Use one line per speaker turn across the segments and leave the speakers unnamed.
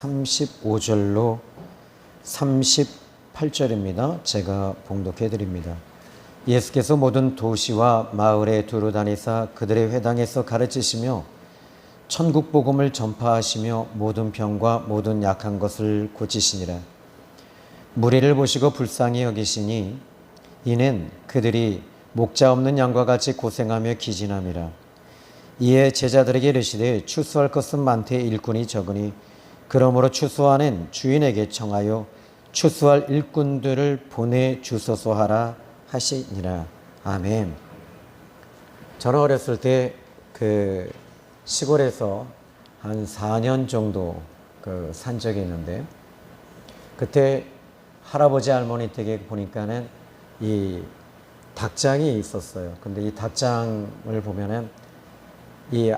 35절로 38절입니다. 제가 봉독해 드립니다. 예수께서 모든 도시와 마을에 두루 다니사 그들의 회당에서 가르치시며 천국 복음을 전파하시며 모든 병과 모든 약한 것을 고치시니라. 무리를 보시고 불쌍히 여기시니 이는 그들이 목자 없는 양과 같이 고생하며 기진함이라. 이에 제자들에게 이르시되 추수할 것은 많되 일꾼이 적으니 그러므로 추수하는 주인에게 청하여 추수할 일꾼들을 보내주소서 하라 하시니라. 아멘. 저는 어렸을 때 그 시골에서 한 4년 정도 산 적이 있는데, 그때 할아버지 할머니 댁에 보니까는 이 닭장이 있었어요. 근데 이 닭장을 보면은 이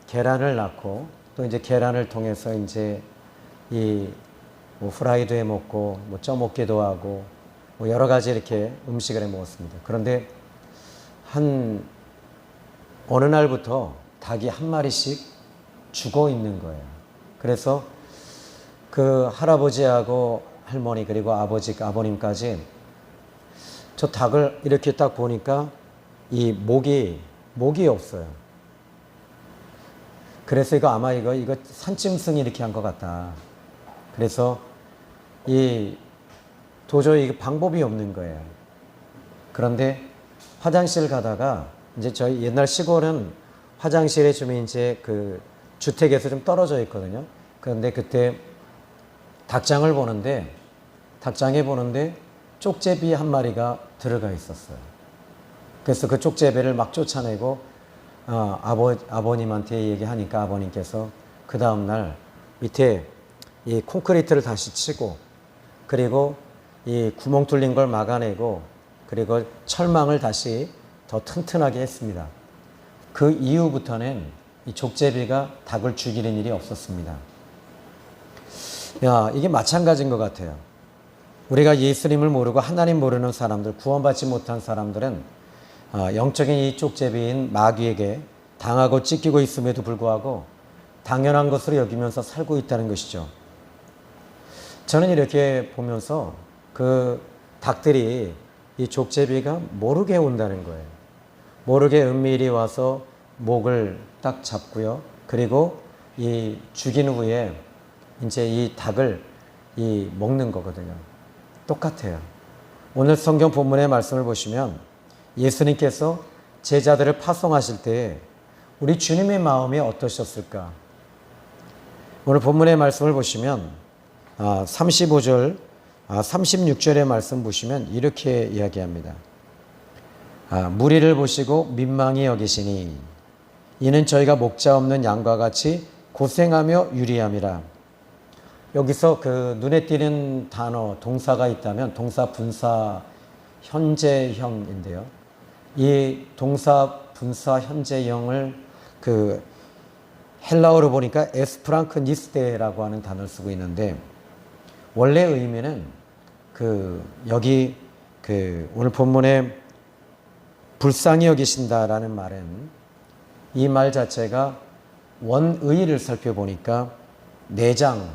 계란을 낳고 또 이제 계란을 통해서 이제 뭐 후라이도 해 먹고 뭐 쪄 먹기도 하고 뭐 여러 가지 이렇게 음식을 해 먹었습니다. 그런데 어느 날부터 닭이 한 마리씩 죽어 있는 거예요. 그래서 그 할아버지하고 할머니 그리고 아버님까지 저 닭을 이렇게 딱 보니까 이 목이 없어요. 그래서 아마 이거 산짐승이 이렇게 한 것 같다. 그래서 도저히 방법이 없는 거예요. 그런데 화장실 가다가 이제 저희 옛날 시골은 화장실에 좀 이제 그 주택에서 좀 떨어져 있거든요. 그런데 그때 닭장에 보는데 쪽제비 한 마리가 들어가 있었어요. 그래서 그 쪽제비를 막 쫓아내고 아버님한테 얘기하니까 아버님께서 그 다음날 밑에 이 콘크리트를 다시 치고 그리고 이 구멍 뚫린 걸 막아내고 그리고 철망을 다시 더 튼튼하게 했습니다. 그 이후부터는 이 족제비가 닭을 죽이는 일이 없었습니다. 이게 마찬가지인 것 같아요. 우리가 예수님을 모르고 하나님 모르는 사람들, 구원받지 못한 사람들은 영적인 이 쪽제비인 마귀에게 당하고 찢기고 있음에도 불구하고 당연한 것으로 여기면서 살고 있다는 것이죠. 저는 이렇게 보면서 그 닭들이 이 족제비가 모르게 온다는 거예요. 모르게 은밀히 와서 목을 딱 잡고요. 그리고 이 죽인 후에 이제 이 닭을 먹는 거거든요. 똑같아요. 오늘 성경 본문의 말씀을 보시면 예수님께서 제자들을 파송하실 때 우리 주님의 마음이 어떠셨을까? 오늘 본문의 말씀을 보시면 35절, 36절의 말씀 보시면 이렇게 이야기합니다. 무리를 보시고 민망히 여기시니 이는 저희가 목자 없는 양과 같이 고생하며 유리함이라. 여기서 그 눈에 띄는 단어, 동사가 있다면 동사 분사 현재형인데요. 이 동사 분사 현재형을 그 헬라어로 보니까 에스프랑크니스테라고 하는 단어를 쓰고 있는데, 원래 의미는 여기 오늘 본문에 불쌍히 여기신다라는 말은 이 말 자체가 원의를 살펴보니까 내장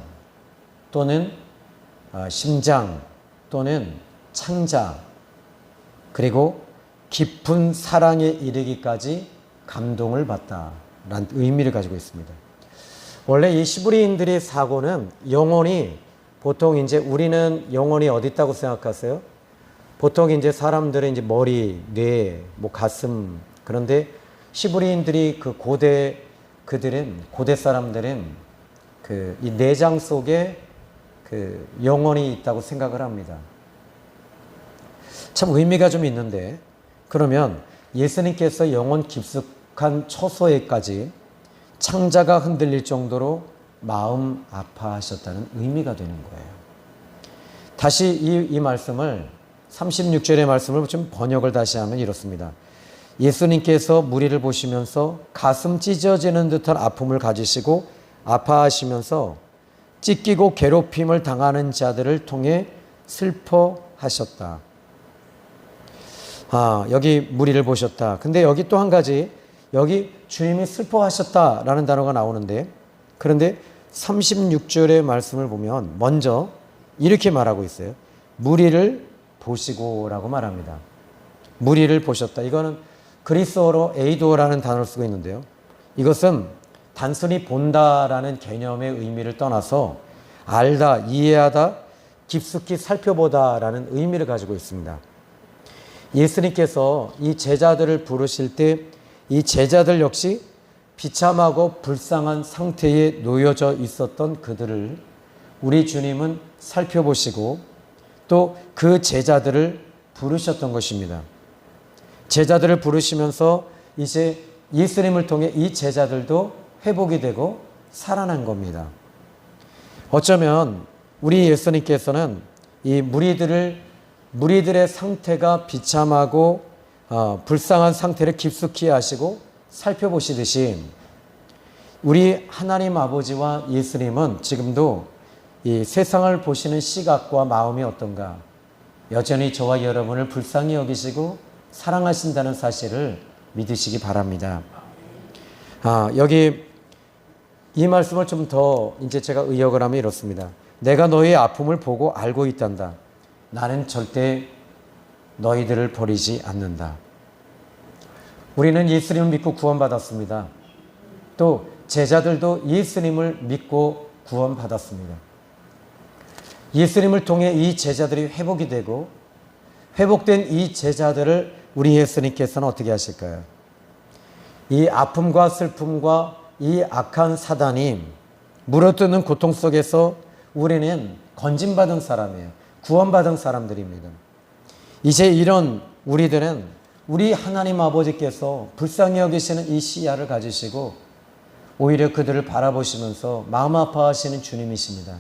또는 심장 또는 창자 그리고 깊은 사랑에 이르기까지 감동을 받다라는 의미를 가지고 있습니다. 원래 이 시브리인들의 사고는 영혼이 보통 이제 우리는 영혼이 어디 있다고 생각하세요? 보통 이제 사람들은 이제 머리, 뇌, 뭐 가슴. 그런데 시브리인들이 고대 사람들은 이 내장 속에 영혼이 있다고 생각을 합니다. 참 의미가 좀 있는데, 그러면 예수님께서 영혼 깊숙한 처소에까지 창자가 흔들릴 정도로 마음 아파하셨다는 의미가 되는 거예요. 다시 이 말씀을 36절의 말씀을 좀 번역을 다시 하면 이렇습니다. 예수님께서 무리를 보시면서 가슴 찢어지는 듯한 아픔을 가지시고 아파하시면서 찢기고 괴롭힘을 당하는 자들을 통해 슬퍼하셨다. 여기 무리를 보셨다. 근데 여기 또 한 가지, 여기 주님이 슬퍼하셨다라는 단어가 나오는데, 그런데 36절의 말씀을 보면 먼저 이렇게 말하고 있어요. 무리를 보시고라고 말합니다. 무리를 보셨다. 이거는 그리스어로 에이도라는 단어를 쓰고 있는데요. 이것은 단순히 본다라는 개념의 의미를 떠나서 알다, 이해하다, 깊숙이 살펴보다라는 의미를 가지고 있습니다. 예수님께서 이 제자들을 부르실 때 이 제자들 역시 비참하고 불쌍한 상태에 놓여져 있었던 그들을 우리 주님은 살펴보시고 또 그 제자들을 부르셨던 것입니다. 제자들을 부르시면서 이제 예수님을 통해 이 제자들도 회복이 되고 살아난 겁니다. 어쩌면 우리 예수님께서는 이 무리들의 상태가 비참하고 불쌍한 상태를 깊숙이 아시고 살펴보시듯이 우리 하나님 아버지와 예수님은 지금도 이 세상을 보시는 시각과 마음이 어떤가, 여전히 저와 여러분을 불쌍히 여기시고 사랑하신다는 사실을 믿으시기 바랍니다. 여기 이 말씀을 좀 더 이제 제가 의역을 하면 이렇습니다. 내가 너희의 아픔을 보고 알고 있단다. 나는 절대 너희들을 버리지 않는다. 우리는 예수님을 믿고 구원받았습니다. 또 제자들도 예수님을 믿고 구원받았습니다. 예수님을 통해 이 제자들이 회복이 되고 회복된 이 제자들을 우리 예수님께서는 어떻게 하실까요? 이 아픔과 슬픔과 이 악한 사단이 물어뜯는 고통 속에서 우리는 건진받은 사람이에요. 구원받은 사람들입니다. 이제 이런 우리들은 우리 하나님 아버지께서 불쌍히 여기시는 이 시야를 가지시고 오히려 그들을 바라보시면서 마음 아파하시는 주님이십니다.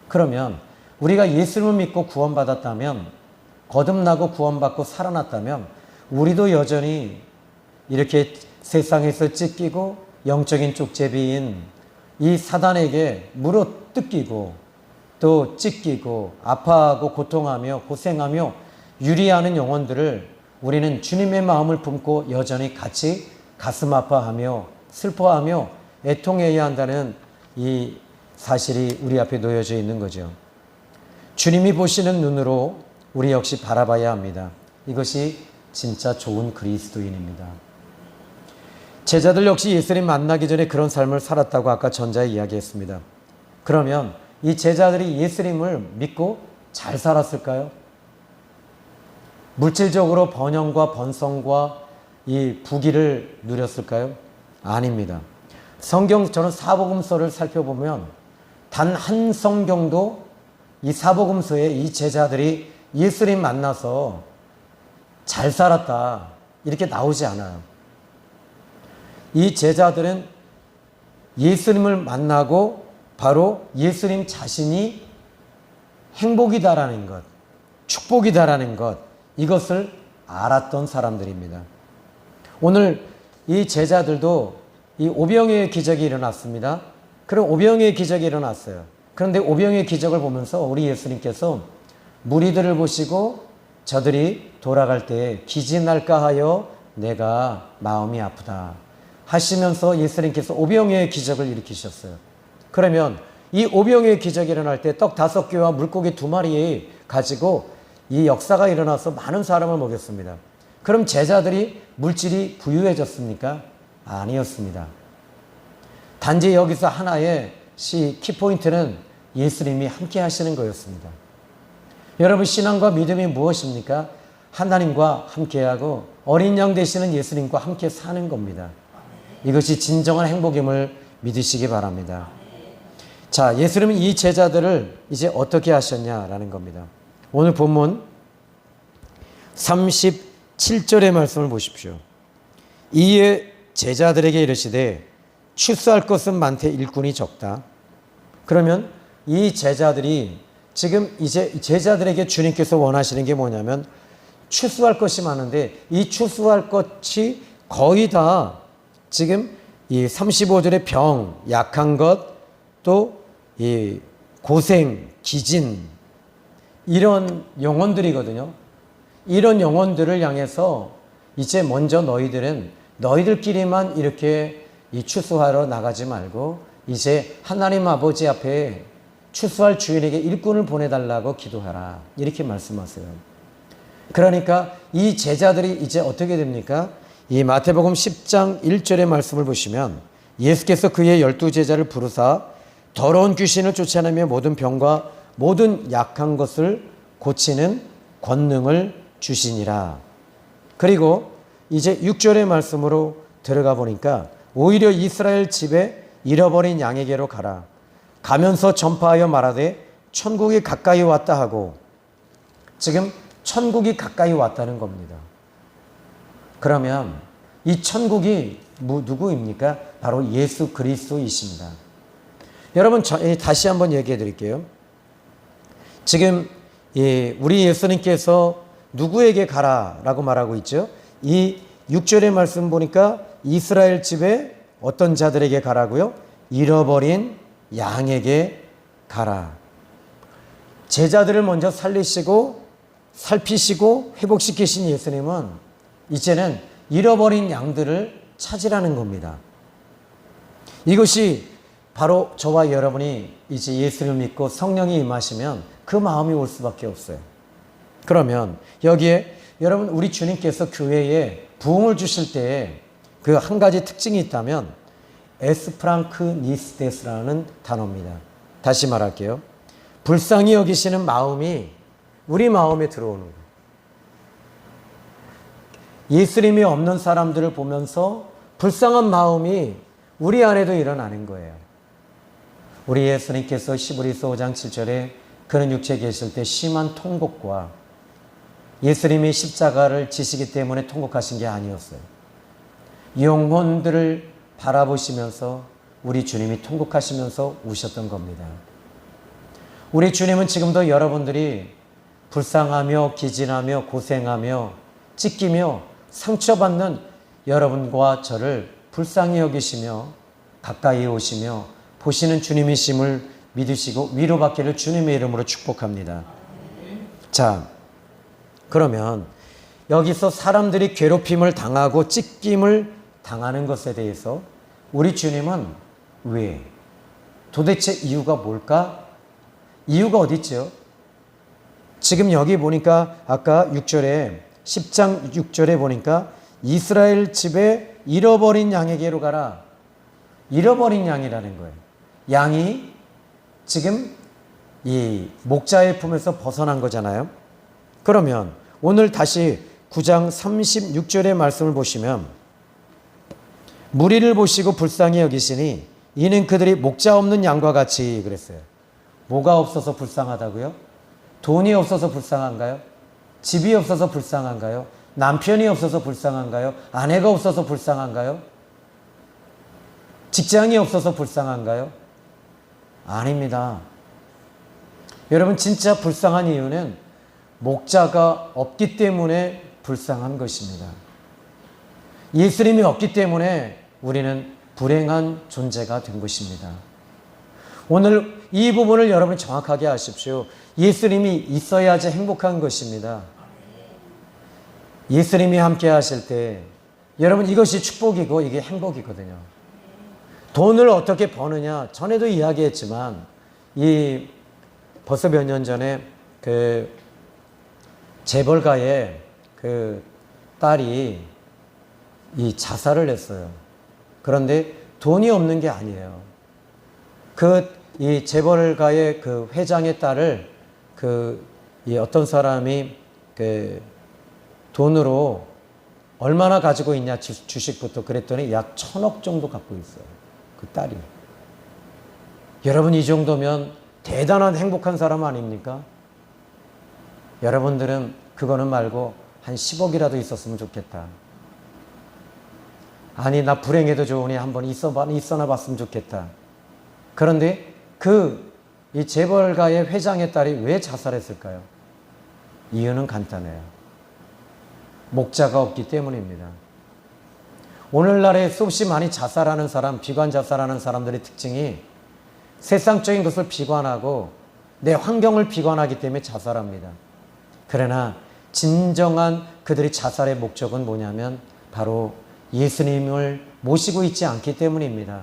그러면 우리가 예수님을 믿고 구원받았다면, 거듭나고 구원받고 살아났다면 우리도 여전히 이렇게 세상에서 찢기고 영적인 쪽제비인 이 사단에게 물어뜯기고 또 찢기고 아파하고 고통하며 고생하며 유리하는 영혼들을 우리는 주님의 마음을 품고 여전히 같이 가슴 아파하며 슬퍼하며 애통해야 한다는 이 사실이 우리 앞에 놓여져 있는 거죠. 주님이 보시는 눈으로 우리 역시 바라봐야 합니다. 이것이 진짜 좋은 그리스도인입니다. 제자들 역시 예수님 만나기 전에 그런 삶을 살았다고 아까 전자에 이야기했습니다. 그러면 이 제자들이 예수님을 믿고 잘 살았을까요? 물질적으로 번영과 번성과 이 부귀를 누렸을까요? 아닙니다. 저는 사복음서를 살펴보면 단 한 성경도 이 사복음서에 이 제자들이 예수님 만나서 잘 살았다 이렇게 나오지 않아요. 이 제자들은 예수님을 만나고 바로 예수님 자신이 행복이다라는 것, 축복이다라는 것, 이것을 알았던 사람들입니다. 오늘 이 제자들도 이 오병이어의 기적이 일어났습니다. 그럼 오병이어의 기적이 일어났어요. 그런데 오병이어의 기적을 보면서 우리 예수님께서 무리들을 보시고 저들이 돌아갈 때 기진할까 하여 내가 마음이 아프다 하시면서 예수님께서 오병이어의 기적을 일으키셨어요. 그러면 이 오병이어의 기적이 일어날 때 떡 5개와 물고기 2마리 가지고 이 역사가 일어나서 많은 사람을 먹였습니다. 그럼 제자들이 물질이 부유해졌습니까? 아니었습니다. 단지 여기서 하나의 키포인트는 예수님이 함께 하시는 거였습니다. 여러분, 신앙과 믿음이 무엇입니까? 하나님과 함께하고 어린 양 되시는 예수님과 함께 사는 겁니다. 이것이 진정한 행복임을 믿으시기 바랍니다. 자, 예수님은 이 제자들을 이제 어떻게 하셨냐라는 겁니다. 오늘 본문 37절의 말씀을 보십시오. 이에 제자들에게 이르시되 추수할 것은 많되 일꾼이 적다. 그러면 이 제자들이 지금 이제 제자들에게 주님께서 원하시는 게 뭐냐면 추수할 것이 많은데 이 추수할 것이 거의 다 지금 이 35절의 병, 약한 것, 또 이 고생, 기진 이런 영혼들이거든요. 이런 영혼들을 향해서 이제 먼저 너희들은 너희들끼리만 이렇게 이 추수하러 나가지 말고 이제 하나님 아버지 앞에 추수할 주인에게 일꾼을 보내달라고 기도하라. 이렇게 말씀하세요. 그러니까 이 제자들이 이제 어떻게 됩니까? 이 마태복음 10장 1절의 말씀을 보시면 예수께서 그의 12제자를 부르사 더러운 귀신을 쫓아내며 모든 병과 모든 약한 것을 고치는 권능을 주시니라. 그리고 이제 6절의 말씀으로 들어가 보니까 오히려 이스라엘 집에 잃어버린 양에게로 가라. 가면서 전파하여 말하되 천국이 가까이 왔다 하고, 지금 천국이 가까이 왔다는 겁니다. 그러면 이 천국이 누구입니까? 바로 예수 그리스도이십니다. 여러분, 다시 한번 얘기해 드릴게요. 지금 우리 예수님께서 누구에게 가라라고 말하고 있죠? 이 6절의 말씀 보니까 이스라엘 집에 어떤 자들에게 가라고요? 잃어버린 양에게 가라. 제자들을 먼저 살리시고 살피시고 회복시키신 예수님은 이제는 잃어버린 양들을 찾으라는 겁니다. 이것이 바로 저와 여러분이 이제 예수를 믿고 성령이 임하시면 그 마음이 올 수밖에 없어요. 그러면 여기에 여러분, 우리 주님께서 교회에 부흥을 주실 때에 그 한 가지 특징이 있다면 에스프랑크니스데스라는 단어입니다. 다시 말할게요. 불쌍히 여기시는 마음이 우리 마음에 들어오는 거예요. 예수님이 없는 사람들을 보면서 불쌍한 마음이 우리 안에도 일어나는 거예요. 우리 예수님께서 시브리서 5장 7절에 그는 육체에 계실 때 심한 통곡과, 예수님이 십자가를 지시기 때문에 통곡하신 게 아니었어요. 영혼들을 바라보시면서 우리 주님이 통곡하시면서 우셨던 겁니다. 우리 주님은 지금도 여러분들이 불쌍하며 기진하며 고생하며 찢기며 상처받는 여러분과 저를 불쌍히 여기시며 가까이 오시며 보시는 주님이심을 믿으시고 위로받기를 주님의 이름으로 축복합니다. 자, 그러면 여기서 사람들이 괴롭힘을 당하고 찢김을 당하는 것에 대해서 우리 주님은 왜? 도대체 이유가 뭘까? 이유가 어디 있죠? 지금 여기 보니까 아까 6절에 10장 6절에 보니까 이스라엘 집에 잃어버린 양에게로 가라. 잃어버린 양이라는 거예요. 양이 지금 이 목자의 품에서 벗어난 거잖아요. 그러면 오늘 다시 9장 36절의 말씀을 보시면 무리를 보시고 불쌍히 여기시니 이는 그들이 목자 없는 양과 같이 그랬어요. 뭐가 없어서 불쌍하다고요? 돈이 없어서 불쌍한가요? 집이 없어서 불쌍한가요? 남편이 없어서 불쌍한가요? 아내가 없어서 불쌍한가요? 직장이 없어서 불쌍한가요? 아닙니다. 여러분, 진짜 불쌍한 이유는 목자가 없기 때문에 불쌍한 것입니다. 예수님이 없기 때문에 우리는 불행한 존재가 된 것입니다. 오늘 이 부분을 여러분이 정확하게 아십시오. 예수님이 있어야지 행복한 것입니다. 예수님이 함께 하실 때 여러분, 이것이 축복이고 이게 행복이거든요. 돈을 어떻게 버느냐, 전에도 이야기했지만 벌써 몇 년 전에 그 재벌가의 그 딸이 자살을 했어요. 그런데 돈이 없는 게 아니에요. 이 재벌가의 그 회장의 딸을 어떤 사람이 그 돈으로 얼마나 가지고 있냐, 주식부터 그랬더니 약 1,000억 정도 갖고 있어요. 그 딸이. 여러분, 이 정도면 대단한 행복한 사람 아닙니까? 여러분들은 그거는 말고 한 10억이라도 있었으면 좋겠다. 아니, 나 불행해도 좋으니 한번 있어나 봤으면 좋겠다. 그런데 이 재벌가의 회장의 딸이 왜 자살했을까요? 이유는 간단해요. 목자가 없기 때문입니다. 오늘날에 수없이 많이 자살하는 사람, 비관 자살하는 사람들의 특징이 세상적인 것을 비관하고 내 환경을 비관하기 때문에 자살합니다. 그러나 진정한 그들의 자살의 목적은 뭐냐면 바로 예수님을 모시고 있지 않기 때문입니다.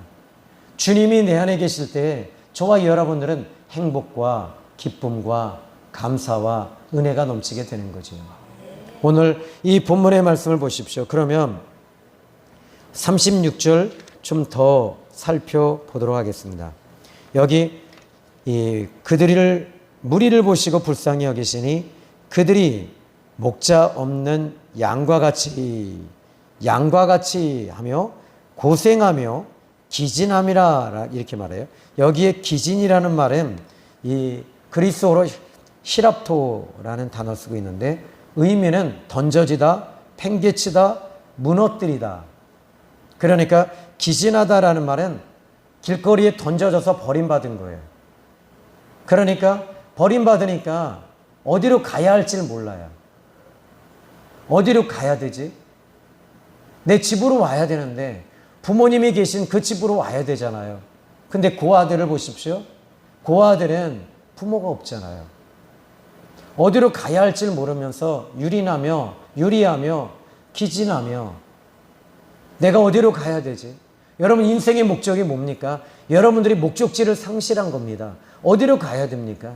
주님이 내 안에 계실 때 저와 여러분들은 행복과 기쁨과 감사와 은혜가 넘치게 되는 거죠. 오늘 이 본문의 말씀을 보십시오. 그러면 36절 좀 더 살펴보도록 하겠습니다. 여기 그들을 무리를 보시고 불쌍히 여기시니 그들이 목자 없는 양과 같이 하며 고생하며 기진함이라 이렇게 말해요. 여기에 기진이라는 말은 이 그리스어로 히랍토라는 단어 쓰고 있는데 의미는 던져지다, 팽개치다, 무너뜨리다. 그러니까 기진하다라는 말은 길거리에 던져져서 버림받은 거예요. 그러니까 버림받으니까 어디로 가야 할지를 몰라요. 어디로 가야 되지? 내 집으로 와야 되는데 부모님이 계신 그 집으로 와야 되잖아요. 근데 그 아들을 보십시오. 그 아들은 부모가 없잖아요. 어디로 가야 할지를 모르면서 유리하며 기진하며 내가 어디로 가야 되지? 여러분 인생의 목적이 뭡니까? 여러분들이 목적지를 상실한 겁니다. 어디로 가야 됩니까?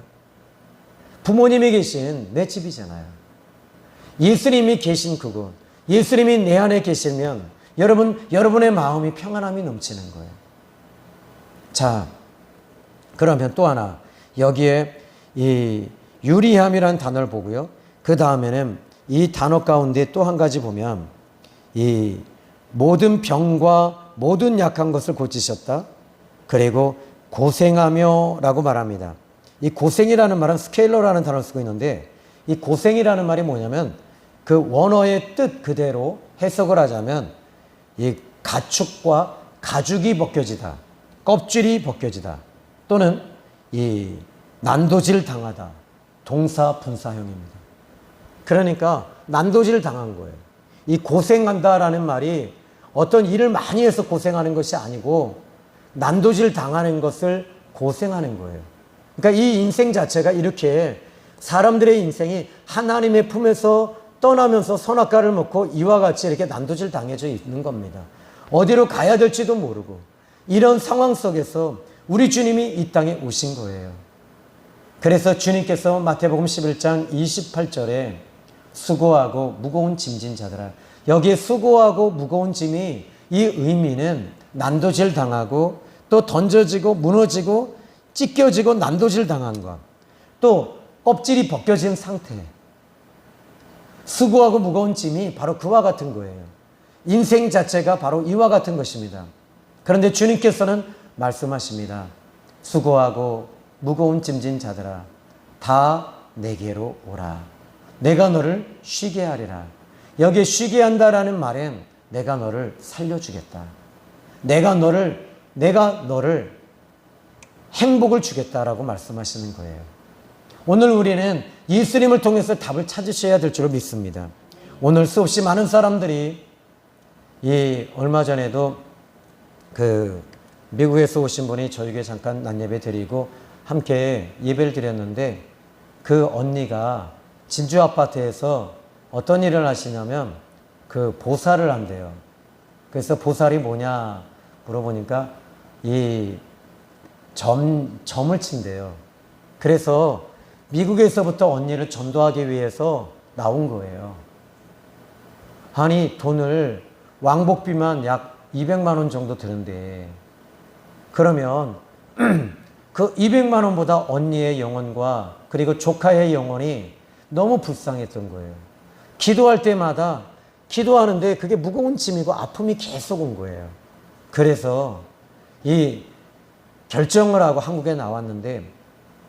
부모님이 계신 내 집이잖아요. 예수님이 계신 그곳, 예수님이 내 안에 계시면 여러분의 마음이 평안함이 넘치는 거예요. 자, 그러면 또 하나 여기에 이 유리함이라는 단어를 보고요. 그 다음에는 이 단어 가운데 또 한 가지 보면 이 모든 병과 모든 약한 것을 고치셨다. 그리고 고생하며 라고 말합니다. 이 고생이라는 말은 스케일러라는 단어를 쓰고 있는데 이 고생이라는 말이 뭐냐면 그 원어의 뜻 그대로 해석을 하자면 이 가축과 가죽이 벗겨지다, 껍질이 벗겨지다, 또는 이 난도질 당하다, 동사 분사형입니다. 그러니까 난도질 당한 거예요. 이 고생한다라는 말이 어떤 일을 많이 해서 고생하는 것이 아니고 난도질 당하는 것을 고생하는 거예요. 그러니까 이 인생 자체가 이렇게 사람들의 인생이 하나님의 품에서 떠나면서 선악과를 먹고 이와 같이 이렇게 난도질 당해져 있는 겁니다. 어디로 가야 될지도 모르고 이런 상황 속에서 우리 주님이 이 땅에 오신 거예요. 그래서 주님께서 마태복음 11장 28절에 수고하고 무거운 짐진 자들아, 여기에 수고하고 무거운 짐이 이 의미는 난도질 당하고 또 던져지고 무너지고 찢겨지고 난도질 당한 것, 또 껍질이 벗겨진 상태, 수고하고 무거운 짐이 바로 그와 같은 거예요. 인생 자체가 바로 이와 같은 것입니다. 그런데 주님께서는 말씀하십니다. 수고하고 무거운 짐진 자들아 다 내게로 오라. 내가 너를 쉬게 하리라. 여기에 쉬게 한다라는 말은 내가 너를 살려주겠다. 내가 너를 행복을 주겠다라고 말씀하시는 거예요. 오늘 우리는 예수님을 통해서 답을 찾으셔야 될 줄 믿습니다. 오늘 수없이 많은 사람들이 얼마 전에도 미국에서 오신 분이 저에게 잠깐 낮예배 드리고 함께 예배를 드렸는데 그 언니가 진주 아파트에서 어떤 일을 하시냐면 그 보살을 한대요. 그래서 보살이 뭐냐 물어보니까 점을 친대요. 그래서 미국에서부터 언니를 전도하기 위해서 나온 거예요. 아니 돈을 왕복비만 약 200만 원 정도 드는데 그러면 그 200만 원보다 언니의 영혼과 그리고 조카의 영혼이 너무 불쌍했던 거예요. 기도할 때마다 기도하는데 그게 무거운 짐이고 아픔이 계속 온 거예요. 그래서 이 결정을 하고 한국에 나왔는데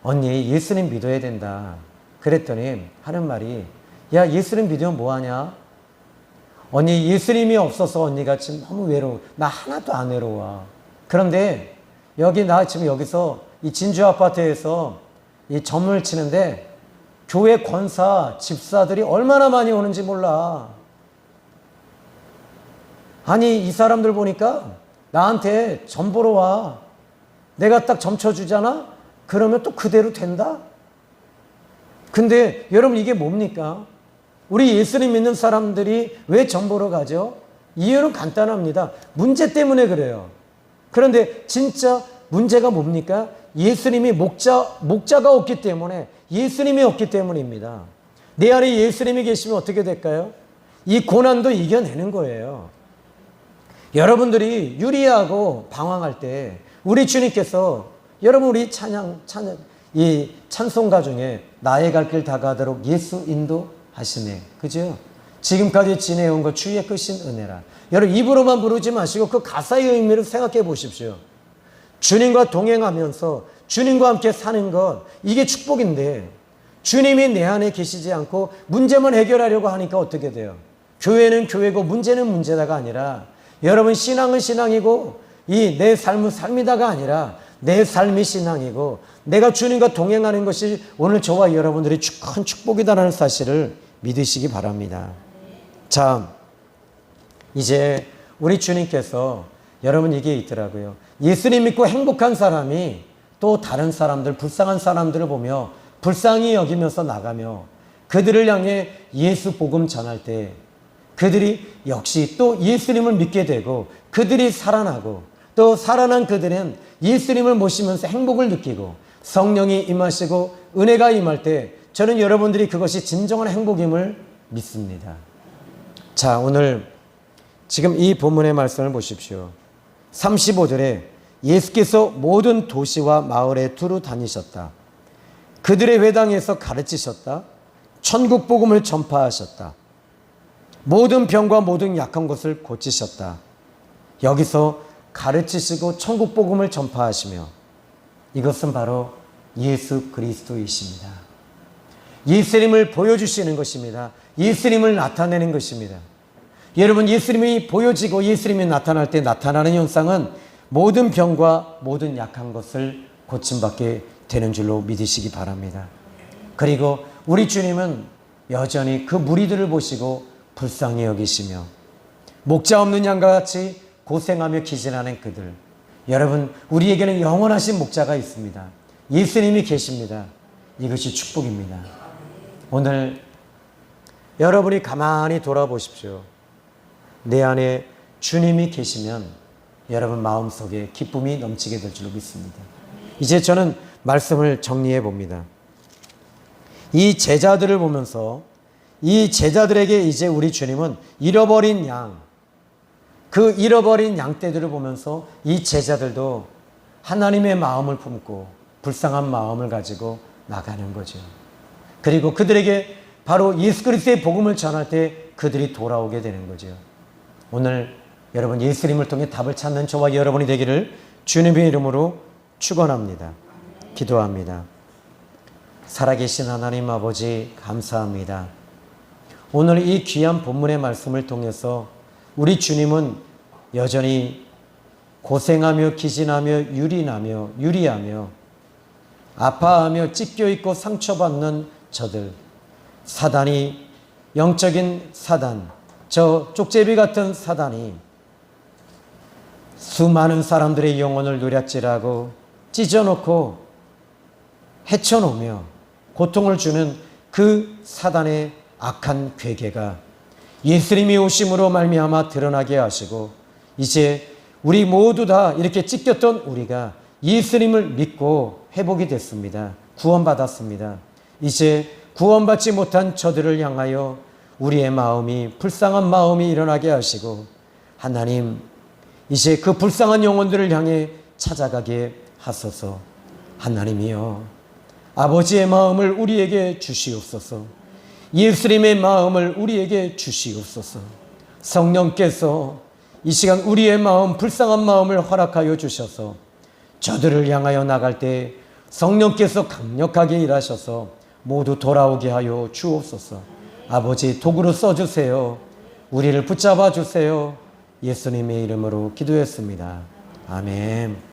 언니 예수님 믿어야 된다. 그랬더니 하는 말이 야 예수님 믿으면 뭐하냐? 언니 예수님이 없어서 언니가 지금 너무 외로워. 나 하나도 안 외로워. 그런데 나 지금 여기서 이 진주 아파트에서 이 점을 치는데 교회 권사, 집사들이 얼마나 많이 오는지 몰라. 아니 이 사람들 보니까 나한테 점 보러 와. 내가 딱 점 쳐주잖아? 그러면 또 그대로 된다? 근데 여러분 이게 뭡니까? 우리 예수님 믿는 사람들이 왜 점 보러 가죠? 이유는 간단합니다. 문제 때문에 그래요. 그런데 진짜 문제가 뭡니까? 예수님이 목자가 없기 때문에, 예수님이 없기 때문입니다. 내 안에 예수님이 계시면 어떻게 될까요? 이 고난도 이겨내는 거예요. 여러분들이 유리하고 방황할 때 우리 주님께서, 여러분 우리 이 찬송가 중에 나의 갈 길 다가도록 예수 인도하시네, 그죠? 지금까지 지내온 것 주의 크신 은혜라. 여러분 입으로만 부르지 마시고 그 가사의 의미를 생각해 보십시오. 주님과 동행하면서 주님과 함께 사는 것, 이게 축복인데 주님이 내 안에 계시지 않고 문제만 해결하려고 하니까 어떻게 돼요? 교회는 교회고 문제는 문제다가 아니라, 여러분 신앙은 신앙이고 이 내 삶은 삶이다가 아니라 내 삶이 신앙이고 내가 주님과 동행하는 것이 오늘 저와 여러분들이 큰 축복이다라는 사실을 믿으시기 바랍니다. 자, 이제 우리 주님께서, 여러분 이게 있더라고요. 예수님 믿고 행복한 사람이 또 다른 사람들, 불쌍한 사람들을 보며 불쌍히 여기면서 나가며 그들을 향해 예수 복음 전할 때 그들이 역시 또 예수님을 믿게 되고 그들이 살아나고 또 살아난 그들은 예수님을 모시면서 행복을 느끼고 성령이 임하시고 은혜가 임할 때 저는 여러분들이 그것이 진정한 행복임을 믿습니다. 자, 오늘 지금 이 본문의 말씀을 보십시오. 35절에 예수께서 모든 도시와 마을에 두루 다니셨다. 그들의 회당에서 가르치셨다. 천국 복음을 전파하셨다. 모든 병과 모든 약한 것을 고치셨다. 여기서 가르치시고 천국 복음을 전파하시며, 이것은 바로 예수 그리스도이십니다. 예수님을 보여주시는 것입니다. 예수님을 나타내는 것입니다. 여러분, 예수님이 보여지고 예수님이 나타날 때 나타나는 현상은 모든 병과 모든 약한 것을 고침받게 되는 줄로 믿으시기 바랍니다. 그리고 우리 주님은 여전히 그 무리들을 보시고 불쌍히 여기시며 목자 없는 양과 같이 고생하며 기진하는 그들, 여러분 우리에게는 영원하신 목자가 있습니다. 예수님이 계십니다. 이것이 축복입니다. 오늘 여러분이 가만히 돌아보십시오. 내 안에 주님이 계시면 여러분 마음속에 기쁨이 넘치게 될 줄로 믿습니다. 이제 저는 말씀을 정리해 봅니다. 이 제자들을 보면서 이 제자들에게 이제 우리 주님은 잃어버린 양, 그 잃어버린 양떼들을 보면서 이 제자들도 하나님의 마음을 품고 불쌍한 마음을 가지고 나가는 거죠. 그리고 그들에게 바로 예수 그리스도의 복음을 전할 때 그들이 돌아오게 되는 거죠. 오늘 여러분 예수님을 통해 답을 찾는 저와 여러분이 되기를 주님의 이름으로 축원합니다. 기도합니다. 살아계신 하나님 아버지 감사합니다. 오늘 이 귀한 본문의 말씀을 통해서 우리 주님은 여전히 고생하며 기진하며 유리하며 아파하며 찢겨있고 상처받는 저들, 사단이, 영적인 사단, 저 쪽제비 같은 사단이 수많은 사람들의 영혼을 노략질하고 찢어놓고 헤쳐놓으며 고통을 주는 그 사단의 악한 괴계가 예수님이 오심으로 말미암아 드러나게 하시고, 이제 우리 모두 다 이렇게 찢겼던 우리가 예수님을 믿고 회복이 됐습니다. 구원받았습니다. 이제 구원받지 못한 저들을 향하여 우리의 마음이, 불쌍한 마음이 일어나게 하시고, 하나님 이제 그 불쌍한 영혼들을 향해 찾아가게 하소서. 하나님이여, 아버지의 마음을 우리에게 주시옵소서. 예수님의 마음을 우리에게 주시옵소서. 성령께서 이 시간 우리의 마음, 불쌍한 마음을 허락하여 주셔서 저들을 향하여 나갈 때 성령께서 강력하게 일하셔서 모두 돌아오게 하여 주옵소서. 아버지, 도구로 써주세요. 우리를 붙잡아 주세요. 예수님의 이름으로 기도했습니다. 아멘.